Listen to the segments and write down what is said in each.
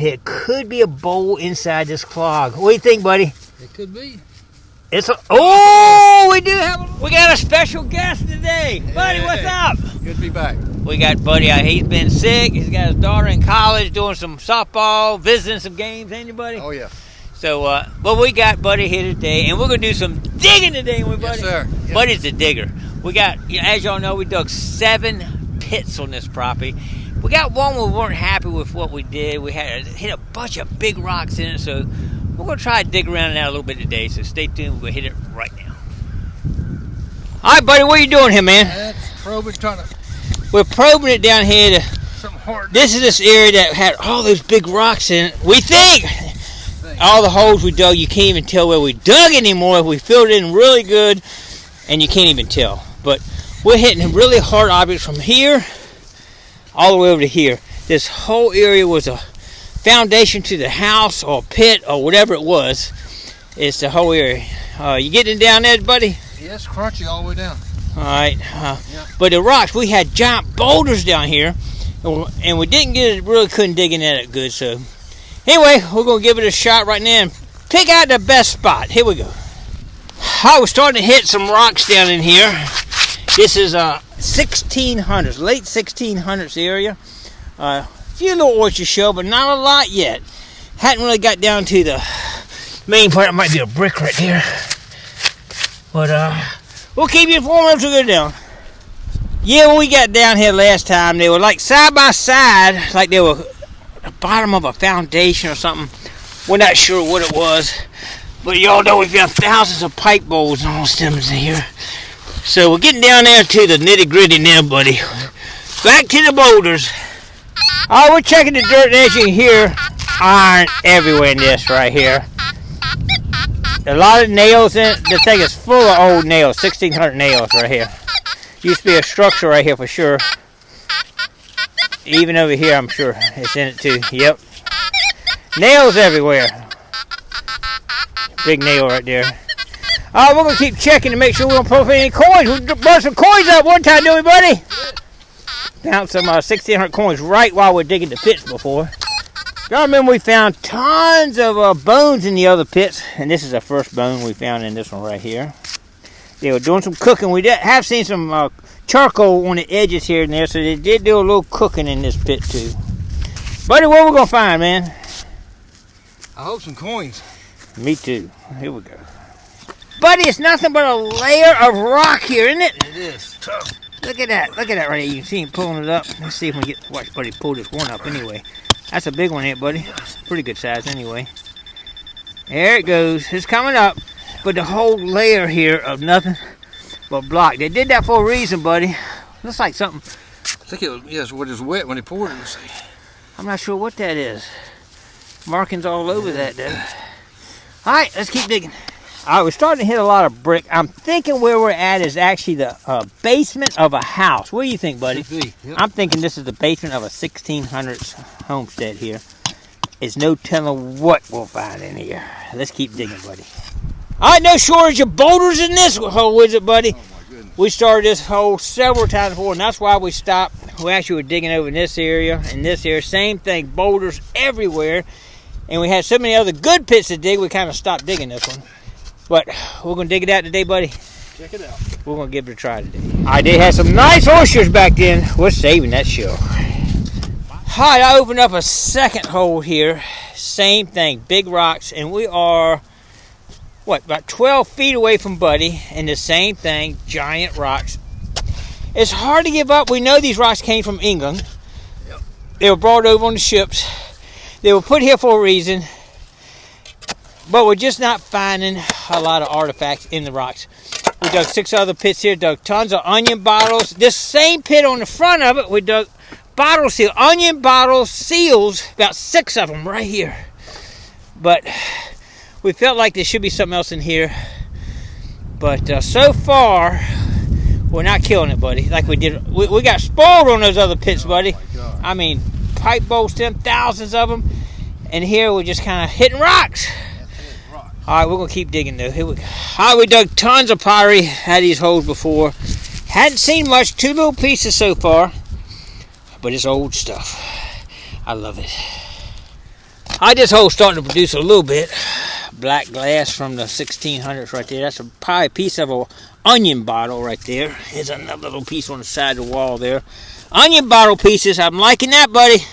It could be a bowl inside this clog. What do you think, buddy? It could be. It's a, oh, we got a special guest today. Buddy, what's up? Good to be back. We got Buddy out. He's been sick. He's got his daughter in college doing some softball, visiting some games. Ain't you, buddy? Oh, yeah. So, but we got Buddy here today, and we're going to do some digging today, Buddy? Yes, sir. Yep. Buddy's a digger. We got, as y'all know, we dug 7 pits on this property. We got one where we weren't happy with what we did. We had hit a bunch of big rocks in it, so we're going to try to dig around in that a little bit today, so stay tuned. We're going to hit it right now. All right, Buddy, what are you doing here, man? That's probing, we're probing it down here to something hard. This is this area that had all those big rocks in it. We think all the holes we dug, you can't even tell where we dug anymore. We filled it in really good, and you can't even tell. But we're hitting really hard objects from here all the way over to here. This whole area was a foundation to the house or pit or whatever it was. It's the whole area. You getting down there, buddy? Yes, crunchy all the way down. All right. But the rocks, we had giant boulders down here, and we didn't get it, really couldn't dig in at it good. So anyway, we're going to give it a shot right now and pick out the best spot. Here we go. I was starting to hit some rocks down in here. This is 1600s, late 1600s area. A few little oyster shell, but not a lot yet. Hadn't really got down to the main part. It might be a brick right there. But we'll keep you informed as we go down. Yeah, when we got down here last time, they were like side by side, like they were at the bottom of a foundation or something. We're not sure what it was. But y'all know we've got thousands of pipe bowls on stems in here. So we're getting down there to the nitty-gritty now, buddy. Back to the boulders. Oh, we're checking the dirt, and as you can hear, iron everywhere in this right here. A lot of nails in it. This thing is full of old nails, 1600 nails right here. Used to be a structure right here for sure. Even over here, I'm sure it's in it too. Yep. Nails everywhere. Big nail right there. We're going to keep checking to make sure we don't pull up any coins. We brought some coins up one time, didn't we, buddy? Found some 1600 coins right while we're digging the pits before. Y'all remember we found tons of bones in the other pits, and this is the first bone we found in this one right here. They were doing some cooking. We have seen some charcoal on the edges here and there, so they did do a little cooking in this pit too. Buddy, what are we going to find, man? I hope some coins. Me too. Here we go. Buddy, it's nothing but a layer of rock here, isn't it? It is. Tough. Look at that. Look at that right here. You can see him pulling it up. Let's see if we can watch Buddy pull this one up anyway. That's a big one here, buddy. Pretty good size anyway. There it goes. It's coming up. But the whole layer here of nothing but block. They did that for a reason, buddy. Looks like something. I think it was, yes, what is wet when they poured it. I'm not sure what that is. Markings all over that, though. All right, let's keep digging. All right, we're starting to hit a lot of brick. I'm thinking where we're at is actually the basement of a house. What do you think, buddy? Yep. I'm thinking this is the basement of a 1600s homestead here. It's no telling what we'll find in here. Let's keep digging, buddy. All right, no shortage of boulders in this hole, is it, buddy? Oh, my goodness. We started this hole several times before, and that's why we stopped. We actually were digging over in this area and this area. Same thing, boulders everywhere. And we had so many other good pits to dig, we kind of stopped digging this one. But we're going to dig it out today, buddy. Check it out. We're going to give it a try today. All right, they had some nice oysters back then. We're saving that shell. All right, I opened up a second hole here. Same thing, big rocks. And we are, what, about 12 feet away from Buddy. And the same thing, giant rocks. It's hard to give up. We know these rocks came from England. Yep. They were brought over on the ships. They were put here for a reason, but we're just not finding a lot of artifacts in the rocks. We dug 6 other pits here, dug tons of onion bottles. This same pit on the front of it, we dug bottle seal, onion bottle seals, about 6 of them right here. But we felt like there should be something else in here. But so far, we're not killing it, buddy, like we did. We got spoiled on those other pits, buddy. I mean, pipe bowls, thousands of them, and here we're just kind of hitting rocks. All right, we're gonna keep digging though. Here we go. All right, we dug tons of pottery, had these holes before. Hadn't seen much, 2 little pieces so far, but it's old stuff. I love it. This hole's starting to produce a little bit. Black glass from the 1600s right there. That's probably a piece of an onion bottle right there. There's another little piece on the side of the wall there. Onion bottle pieces. I'm liking that, buddy.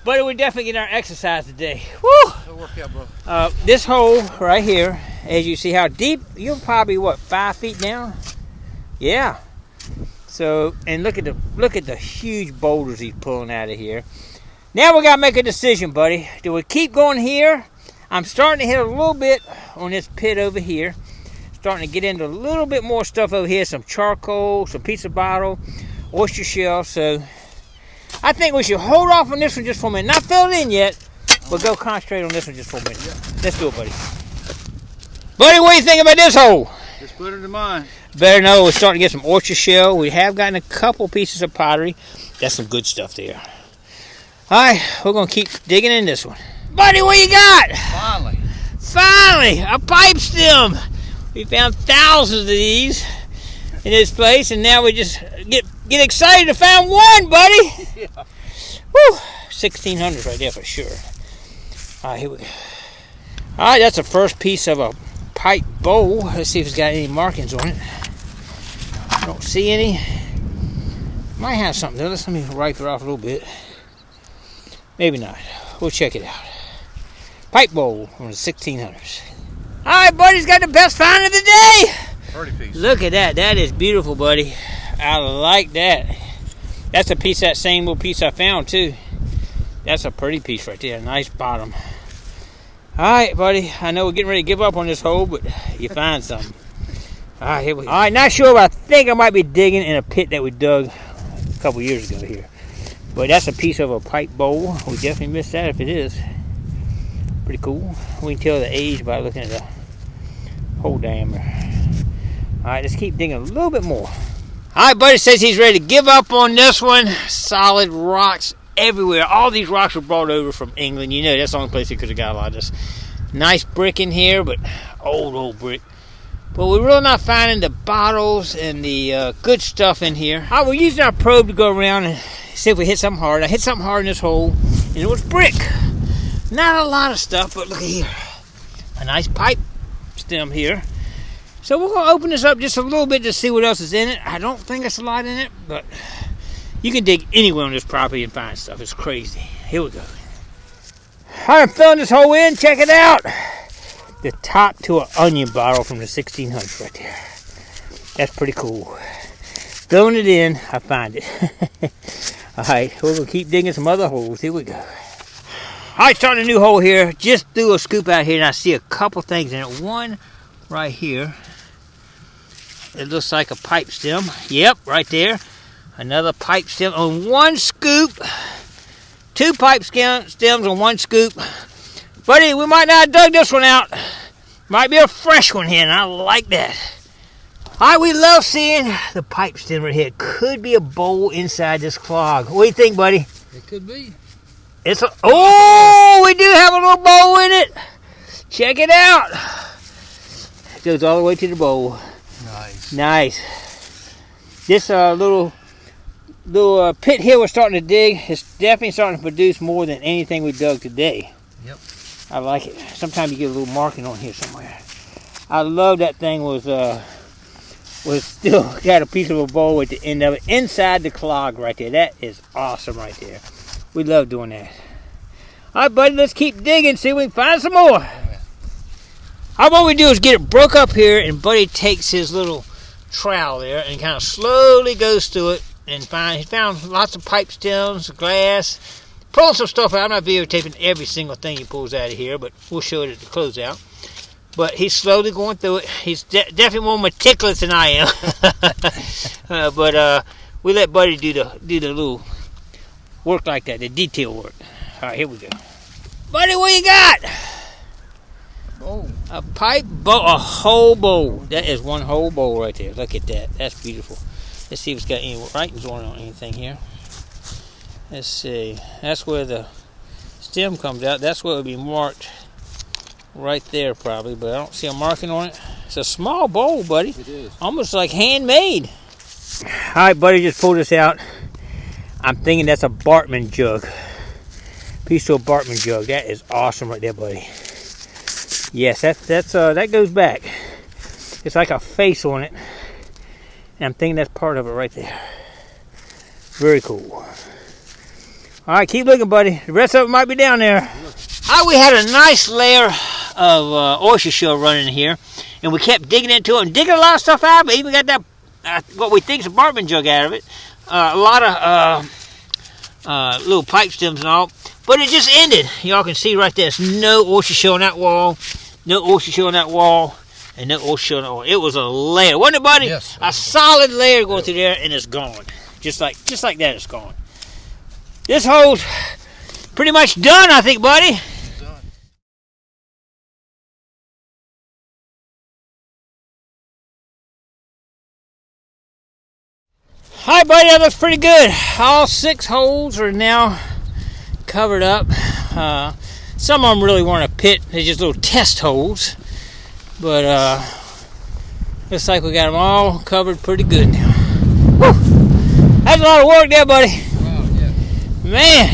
Buddy, we're definitely getting our exercise today. Woo! It'll work out, bro. This hole right here, as you see how deep, you're probably, what, 5 feet down? Yeah. So, and look at the huge boulders he's pulling out of here. Now we got to make a decision, buddy. Do we keep going here? I'm starting to hit a little bit on this pit over here. Starting to get into a little bit more stuff over here. Some charcoal, some pizza bottle, oyster shell. So I think we should hold off on this one just for a minute. Not fill it in yet, but go concentrate on this one just for a minute. Let's do it, buddy. Buddy, what do you think about this hole? It's better than mine. Better know we're starting to get some oyster shell. We have gotten a couple pieces of pottery. That's some good stuff there. All right, we're going to keep digging in this one. Buddy, what you got? Finally, a pipe stem. We found thousands of these in this place, and now we just get excited to find one, buddy. Yeah. Woo! 1600s right there for sure. All right, here we go. All right, that's the first piece of a pipe bowl. Let's see if it's got any markings on it. I don't see any. Might have something there. Let me wipe it off a little bit. Maybe not. We'll check it out. Pipe bowl from the 1600s. All right, buddy's got the best find of the day. Pretty piece. Look at that. That is beautiful, buddy. I like that. That's a piece, that same little piece I found, too. That's a pretty piece right there. Nice bottom. All right, buddy. I know we're getting ready to give up on this hole, but you find something. All right, here we go. All right, not sure, but I think I might be digging in a pit that we dug a couple years ago here. But that's a piece of a pipe bowl. We definitely missed that if it is. Pretty cool. We can tell the age by looking at the hole diameter. Alright, let's keep digging a little bit more. Alright, buddy says he's ready to give up on this one. Solid rocks everywhere. All these rocks were brought over from England. You know, that's the only place he could have got a lot of this. Nice brick in here, but old brick. But we're really not finding the bottles and the good stuff in here. Alright, we're using our probe to go around and see if we hit something hard. I hit something hard in this hole, and it was brick. Not a lot of stuff, but look at here. A nice pipe stem here. So we're going to open this up just a little bit to see what else is in it. I don't think there's a lot in it, but you can dig anywhere on this property and find stuff. It's crazy. Here we go. I'm filling this hole in. Check it out. The top to an onion bottle from the 1600s right there. That's pretty cool. Filling it in, I find it. All right, we're going to keep digging some other holes. Here we go. All right, starting a new hole here. Just threw a scoop out here, and I see a couple things in it. One right here. It looks like a pipe stem. Yep, right there. Another pipe stem on one scoop. 2 pipe stems on one scoop. Buddy, we might not have dug this one out. Might be a fresh one here, and I like that. All right, we love seeing the pipe stem right here. Could be a bowl inside this clog. What do you think, buddy? It could be. It's a, oh, we do have a little bowl in it. Check it out. It goes all the way to the bowl. Nice. Nice. This little pit here we're starting to dig is definitely starting to produce more than anything we dug today. Yep. I like it. Sometimes you get a little marking on here somewhere. I love that thing was still got a piece of a bowl at the end of it inside the clog right there. That is awesome right there. We love doing that. All right, buddy, let's keep digging, see if we can find some more. What we do is get it broke up here, and Buddy takes his little trowel there and kind of slowly goes through it and he found lots of pipe stems, glass, pulling some stuff out. I'm not videotaping every single thing he pulls out of here, but we'll show it at the closeout. But he's slowly going through it. He's definitely more meticulous than I am. But we let Buddy do the little work like that, the detail work. All right, here we go. Buddy, what you got? Bowl. A pipe bowl, a whole bowl. That is one whole bowl right there. Look at that. That's beautiful. Let's see if it's got any writings on anything here. Let's see. That's where the stem comes out. That's where it would be marked right there probably, but I don't see a marking on it. It's a small bowl, buddy. It is. Almost like handmade. All right, Buddy just pulled this out. I'm thinking that's a Bartman jug. piece of Bartman jug. That is awesome right there, buddy. Yes, that goes back. It's like a face on it. And I'm thinking that's part of it right there. Very cool. Alright, keep looking, buddy. The rest of it might be down there. Alright, we had a nice layer of oyster shell running here. And we kept digging into it and digging a lot of stuff out of it. Even got that, what we think is a Bartman jug out of it. A lot of little pipe stems and all. But it just ended. Y'all can see right there. There's no oyster shell on that wall. No oyster shell on that wall. And no oyster shell on that wall. It was a layer. Wasn't it, buddy? Yes. A solid layer going through there and it's gone. Just like that, it's gone. This hole's pretty much done, I think, buddy. Done. Hi, buddy. That looks pretty good. All 6 holes are now covered up. Some of them really weren't a pit. They're just little test holes. But looks like we got them all covered pretty good now. Woo! That's a lot of work there, buddy. Wow, yeah. Man.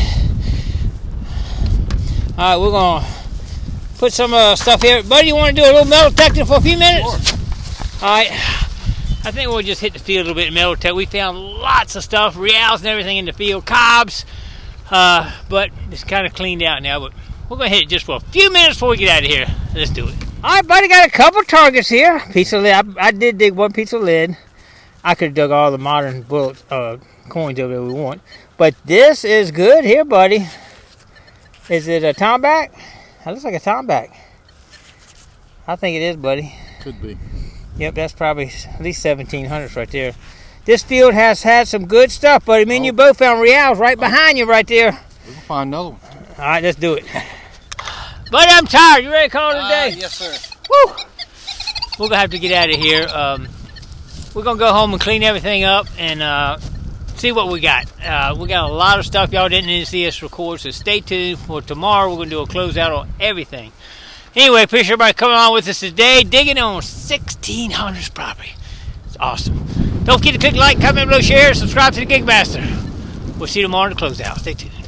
All right, we're going to put some stuff here. Buddy, you want to do a little metal detecting for a few minutes? Sure. All right. I think we'll just hit the field a little bit in metal detect. We found lots of stuff, reals and everything in the field, cobs. But it's kind of cleaned out now. But we're going to hit it just for a few minutes before we get out of here. Let's do it. All right, buddy, got a couple targets here. Piece of lead. I did dig one piece of lead. I could have dug all the modern bullets, coins over there we want. But this is good here, buddy. Is it a tomback? That looks like a tomback. I think it is, buddy. Could be. Yep, that's probably at least 1700s right there. This field has had some good stuff, buddy. Me and you both found reals right behind you right there. We can find another one. All right, let's do it. Buddy, I'm tired. You ready to call it a day? Yes, sir. Woo! We're going to have to get out of here. We're going to go home and clean everything up and see what we got. We got a lot of stuff y'all didn't need to see us record, so stay tuned for tomorrow. We're going to do a closeout on everything. Anyway, appreciate everybody coming on with us today, digging on 1600's property. It's awesome. Don't forget to click like, comment below, share, subscribe to the Gigmaster. We'll see you tomorrow to close out. Stay tuned.